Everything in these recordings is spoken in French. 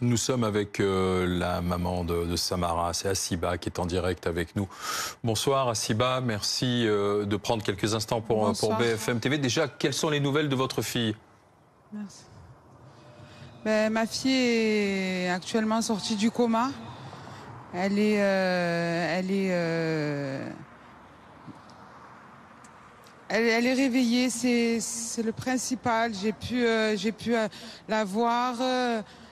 Nous sommes avec la maman de Samara, c'est Assiba qui est en direct avec nous. Bonsoir Assiba, merci de prendre quelques instants pour BFM TV. Déjà, quelles sont les nouvelles de votre fille? Merci. Ma fille est actuellement sortie du coma. Elle est réveillée, c'est le principal. J'ai pu la voir,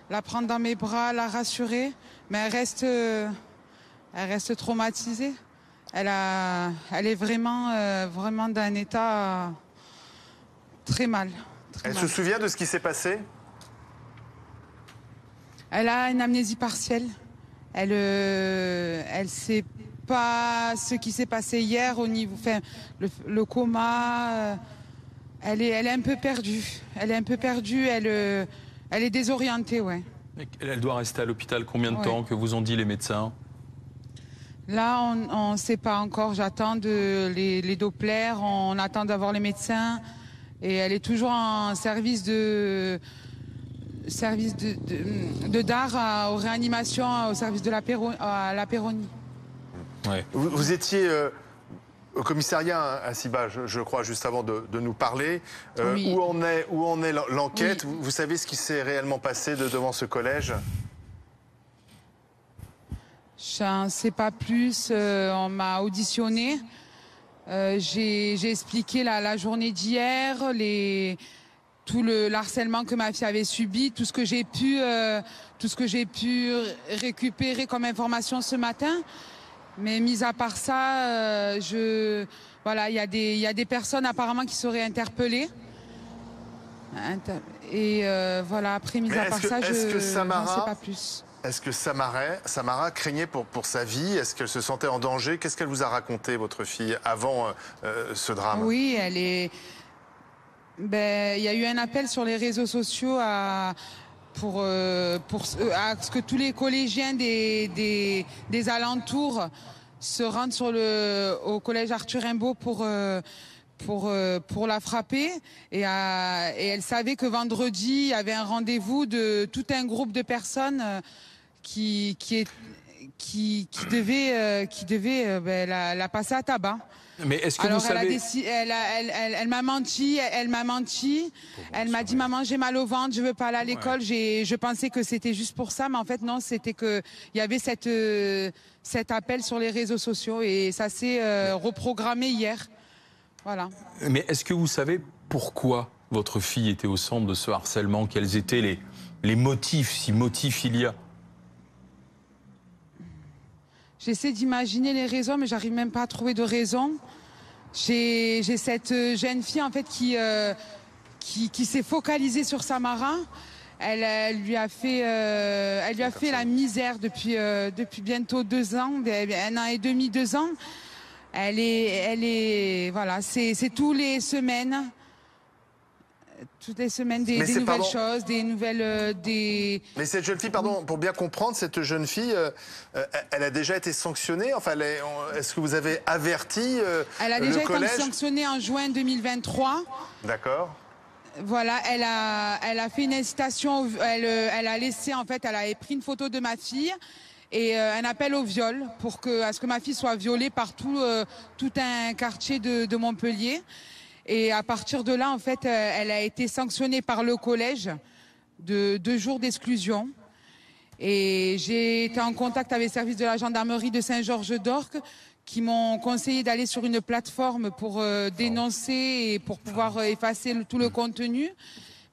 la prendre dans mes bras, la rassurer, mais elle reste traumatisée. Elle est vraiment dans un état très mal. Elle se souvient de ce qui s'est passé? Elle a une amnésie partielle. Elle sait pas ce qui s'est passé hier au niveau, le coma. Elle est un peu perdue. Elle est désorientée, ouais. Elle doit rester à l'hôpital combien de temps? Que vous ont dit les médecins? Là, on ne sait pas encore. J'attends les Dopplers. On attend d'avoir les médecins. Et elle est toujours en service de DAR aux réanimations, au service de la Péronie. Ouais. Vous étiez au commissariat, Assiba, je crois, juste avant de nous parler. Oui. Où en est l'enquête? Oui. Vous savez ce qui s'est réellement passé devant ce collège? Je n'en sais pas plus. On m'a auditionné. J'ai expliqué la journée d'hier, tout le harcèlement que ma fille avait subi, tout ce que j'ai pu récupérer comme information ce matin. Mais mis à part ça, voilà, il y a des personnes apparemment qui seraient interpellées. Et voilà, après, mis à part ça, je n'en sais pas plus. Est-ce que Samara craignait pour sa vie? Est-ce qu'elle se sentait en danger? Qu'est-ce qu'elle vous a raconté, votre fille, avant ce drame? Oui, il y a eu un appel sur les réseaux sociaux à ce que tous les collégiens des alentours se rendent au collège Arthur Rimbaud pour la frapper. Et elle savait que vendredi, il y avait un rendez-vous de tout un groupe de personnes qui devait la passer à tabac. Mais est-ce que vous savez... Elle m'a menti. Elle m'a dit, maman, j'ai mal au ventre, je veux pas aller à l'école. Ouais. Je pensais que c'était juste pour ça, mais en fait non, c'était que il y avait cet appel sur les réseaux sociaux et ça s'est reprogrammé hier. Voilà. Mais est-ce que vous savez pourquoi votre fille était au centre de ce harcèlement? Quels étaient les motifs, si motifs il y a? J'essaie d'imaginer les raisons, mais j'arrive même pas à trouver de raison. J'ai cette jeune fille en fait qui s'est focalisée sur Samara. Elle lui a fait la misère depuis bientôt 2 ans, 1 an et demi, 2 ans. Elle est voilà, c'est toutes les semaines des nouvelles choses, des nouvelles... Mais cette jeune fille, pardon, pour bien comprendre, cette jeune fille, elle a déjà été sanctionnée? Enfin, est-ce que vous avez averti Elle a déjà été sanctionnée en juin 2023. D'accord. Voilà, elle a fait une incitation, elle a laissé, en fait, elle avait pris une photo de ma fille et un appel au viol à ce que ma fille soit violée par tout un quartier de Montpellier. Et à partir de là, en fait, elle a été sanctionnée par le collège de 2 jours d'exclusion. Et j'ai été en contact avec les services de la gendarmerie de Saint-Georges-d'Orc qui m'ont conseillé d'aller sur une plateforme pour dénoncer et pour pouvoir effacer tout le contenu.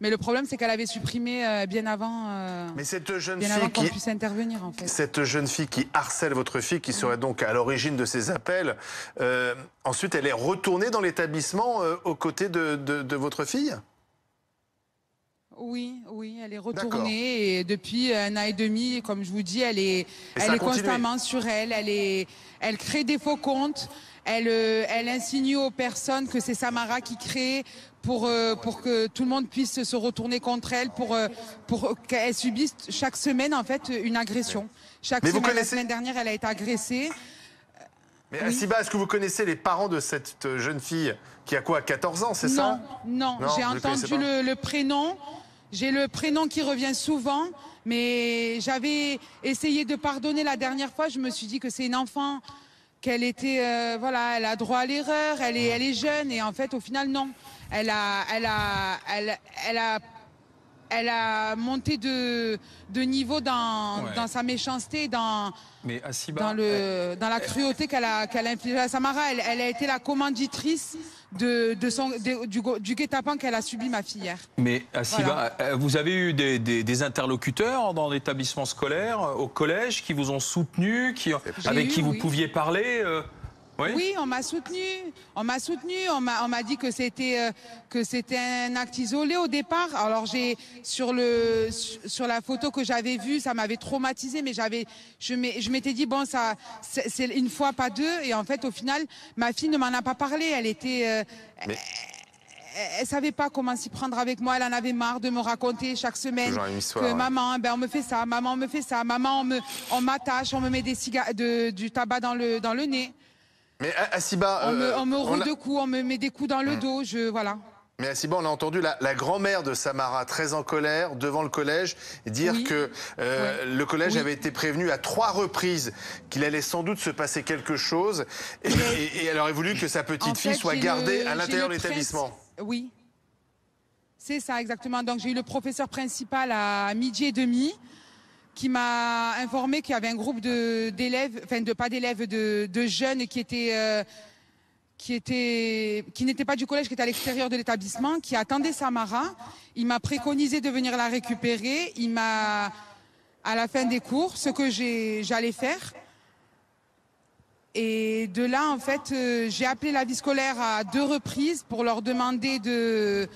Mais le problème, c'est qu'elle avait supprimé bien avant, Mais cette jeune bien fille avant qu'on puisse intervenir, en fait. Cette jeune fille qui harcèle votre fille, qui serait donc à l'origine de ces appels, ensuite elle est retournée dans l'établissement aux côtés de votre fille? Oui, elle est retournée et depuis 1 an et demi, comme je vous dis, elle est constamment sur elle. Elle crée des faux comptes. Elle insinue aux personnes que c'est Samara qui crée pour que tout le monde puisse se retourner contre elle, pour qu'elle subisse chaque semaine en fait une agression. La semaine dernière, elle a été agressée. Mais Assiba, est-ce que vous connaissez les parents de cette jeune fille qui a quoi, 14 ans, c'est ça? Non, j'ai entendu le prénom. J'ai le prénom qui revient souvent, mais j'avais essayé de pardonner la dernière fois. Je me suis dit que c'est une enfant, qu'elle était, voilà, elle a droit à l'erreur, elle est jeune, et en fait, au final, non. Elle a monté de niveau dans sa méchanceté, Mais Hassiba, dans la cruauté qu'elle a infligée à Samara. Elle a été la commanditrice du guet-apens qu'elle a subi, ma fille, hier. Mais Hassiba, vous avez eu des interlocuteurs dans l'établissement scolaire, au collège, qui vous ont soutenu, avec qui vous pouviez parler Oui, on m'a soutenu. On m'a dit que c'était un acte isolé au départ. Alors sur la photo que j'avais vue, ça m'avait traumatisée, mais je m'étais dit bon, ça c'est une fois pas deux, et en fait au final ma fille ne m'en a pas parlé. Elle était elle savait pas comment s'y prendre avec moi. Elle en avait marre de me raconter chaque semaine que maman, on me fait ça, maman, on me fait ça, maman, on m'attache, on me met du tabac dans le nez. Mais Hassiba, on me roule de coups, on me met des coups dans le dos, voilà. Mais Hassiba, on a entendu la grand-mère de Samara, très en colère, devant le collège, dire que le collège avait été prévenu à 3 reprises qu'il allait sans doute se passer quelque chose, et elle aurait voulu que sa petite fille soit gardée à l'intérieur de l'établissement. Oui, c'est ça exactement. Donc j'ai eu le professeur principal à 12h30, qui m'a informé qu'il y avait un groupe d'élèves, enfin pas d'élèves, de jeunes qui n'étaient pas du collège, qui étaient à l'extérieur de l'établissement, qui attendaient Samara. Il m'a préconisé de venir la récupérer. Il m'a, à la fin des cours, ce que j'allais faire. Et de là, en fait, j'ai appelé la vie scolaire à 2 reprises pour leur demander de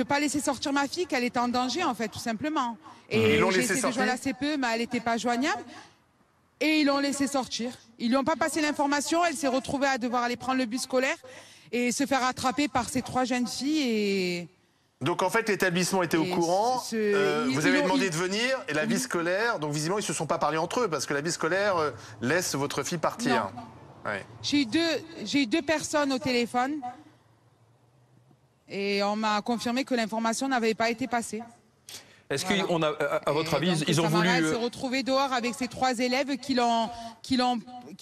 pas laisser sortir ma fille, qu'elle était en danger, en fait, tout simplement. Et j'ai essayé de joindre la CPE, mais elle n'était pas joignable. Et ils l'ont laissé sortir. Ils lui ont pas passé l'information. Elle s'est retrouvée à devoir aller prendre le bus scolaire et se faire attraper par ces 3 jeunes filles. Et donc en fait, l'établissement était au courant. Vous avez demandé de venir, et la vie scolaire. Donc visiblement, ils se sont pas parlé entre eux, parce que la vie scolaire laisse votre fille partir. Ouais. J'ai eu 2 personnes au téléphone. Et on m'a confirmé que l'information n'avait pas été passée. Est-ce qu'on a, à votre avis, ils ont voulu... Elle s'est retrouvée dehors avec ces 3 élèves qui l'ont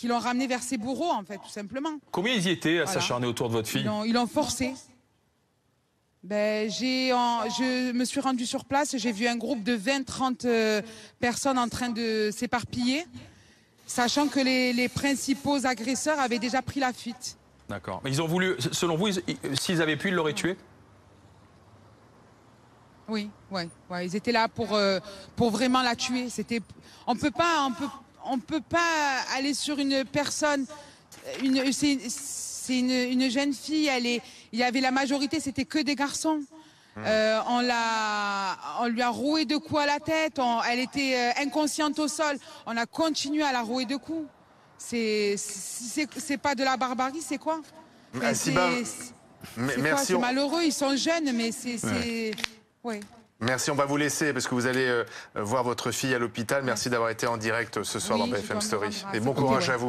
ramenée vers ses bourreaux, en fait, tout simplement. Combien ils y étaient à s'acharner autour de votre fille? Ils l'ont forcé. Je me suis rendue sur place, j'ai vu un groupe de 20-30 personnes en train de s'éparpiller, sachant que les principaux agresseurs avaient déjà pris la fuite. D'accord. Mais ils ont voulu, selon vous, s'ils avaient pu, ils l'auraient tué? Oui, ils étaient là pour vraiment la tuer. On peut pas aller sur une personne. C'est une jeune fille. Il y avait la majorité, c'était que des garçons. On lui a roué de coups à la tête. Elle était inconsciente au sol. On a continué à la rouer de coups. C'est pas de la barbarie, c'est quoi? Merci. C'est malheureux. Ils sont jeunes, mais c'est. Oui. Merci, on va vous laisser parce que vous allez voir votre fille à l'hôpital. Merci d'avoir été en direct ce soir dans BFM Story. Et bon courage à vous.